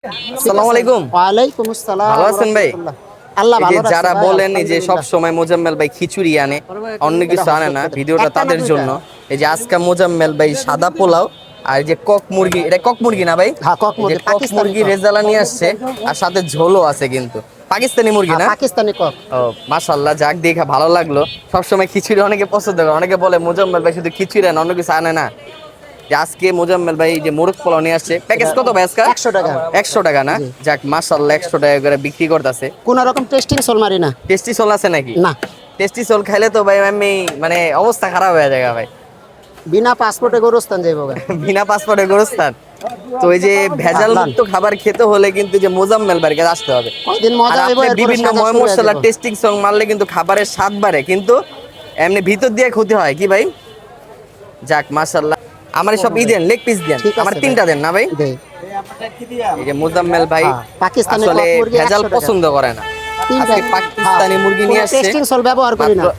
আসসালামু আলাইকুম। ওয়ালাইকুম আসসালাম। ভালো আছেন ভাই? আল্লাহ এই ভালো যে রাখছে যারা ভাই, বলেন এই যে সব আলহামদুলিল্লাহ। সময় মোজাম্মেল ভাই খিচুড়ি আনে, অন্য এটা কিছু আনে হজরত না, পেতে। ভিডিওটা একটা না তাদের দুইটা? জন্য। এই যে আজকে মোজাম্মেল ভাই সাদা পোলাও আর এই যে কক মুরগি, এটা কক মুরগি না ভাই? হ্যাঁ, কক এই যে মুরগি, কক পাকিস্তানি মুরগি কক। রেজালা নিয়ে আসছে আর সাথে ঝোলও আছে কিন্তু পাকিস্তানি মুরগি হ্যাঁ, না? পাকিস্তানি কক। ও মাশাআল্লাহ, যাক দেখে ভালো লাগলো। সবসময় খিচুড়ি অনেকে পছন্দ করে, অনেকে বলে মোজাম্মেল ভাই শুধু খিচুড়ি আনে, অন্য কিছু আনে না। যে আজকে মোজাম্মেল ভাই যে মোরগ পোলাও নিয়ে আসছে, প্যাকেজ কত ভাই আজকে? 100 টাকা। 100 টাকা না? জি। যাক মাশাআল্লাহ, 100 টাকা করে বিক্রি করতেছে। কোন রকম টেস্টিং সোল মারি না। টেস্টি সোল আছে নাকি? না, টেস্টি সোল খাইলে তো ভাই আমি মানে অবস্থা খারাপ হয়ে যায় ভাই। বিনা পাসপোর্টে গোরস্থান যাইবো গা। বিনা পাসপোর্টে গোরস্থান। তো এই যে ভেজাল মুক্ত খাবার খেতে হলে কিন্তু যে মোজাম্মেল ভাইয়ের কাছে আসতে হবে। কয়দিন আর মজা হইব, আপনি এরপরে বিভিন্ন সাজা ময় শুরু হয়ে মশলা যাবো। টেস্টিং সং মারলে কিন্তু খাবারের স্বাদ বাড়ে, কিন্তু এমনি ভিতর দিয়ে ক্ষতি হয় কি ভাই? যাক মাশাআল্লাহ, আমার সব দেন, লেগ পিস দেন, ঠিক আমার আছে তিনটা দেন না ভাই? দে। এই যে মোজাম্মেল ভাই হ্যাঁ, পাকিস্তানি আসলে কক মুরগি ভেজাল 100 টাকা। পছন্দ করে না। তিনটা। আজকে পাকিস্তানি মুরগি নিয়ে আসছে। টেস্টিং সোল ব্যবহার করি না, মাত্র-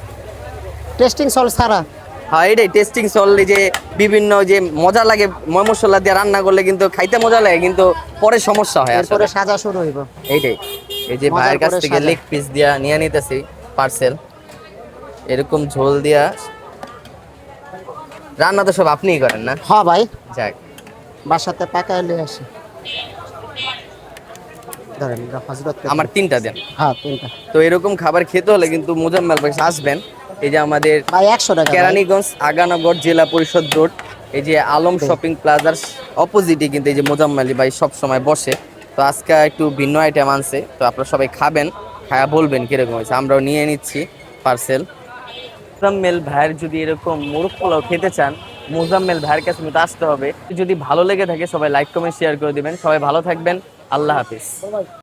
টেস্টিং সোল ছাড়া। হ্যাঁ এটাই টেস্টিং সল। যে বিভিন্ন যে মজা লাগে ময় মশলা দিয়ে রান্না করলে কিন্তু খাইতে মজা লাগে, কিন্তু পরে সমস্যা হয় এরপরে আসলে। সাজা শুরু হইব। এইটাই, এই যে মজার ভাইয়ের কাছ পরে থেকে সাজা। লেগ পিস দিয়া নিয়ে নিতেছি পার্সেল। এরকম ঝোল দিয়া রান্না তো সব আপনিই করেন না? হ্যাঁ ভাই, যাক বাসাতে পাকায় লিয়ে আসি। ধরেন এটা হযরত পেতে। আমার তিনটা দেন। হ্যাঁ, তিনটা। তো এরকম খাবার খেতে হলে কিন্তু মোজাম্মেল ভাই আসবেন। এই যে আমাদের ভাই 100 টাকা ভাই। কেরানীগঞ্জ আগানগর জেলা পরিষদ রোড, এই যে আলম জি। শপিং প্লাজার অপোজিটে কিন্তু এই যে মোজাম্মেল ভাই সব সময় বসে। তো আজকে একটু ভিন্ন আইটেম আনছে, তো আপনারা সবাই খাবেন, খায়া বলবেন কিরকম হয়েছে। আমরাও নিয়ে নিচ্ছি পার্সেল। মোজাম্মেল ভাইয়ের যদি এরকম মোরগ পোলাও খেতে চান, মোজাম্মেল ভাইয়ের কাছে কিন্তু আসতে হবে। যদি ভালো লেগে থাকে সবাই লাইক কমেন্ট শেয়ার করে দিবেন। সবাই ভালো থাকবেন, আল্লাহ হাফিজ।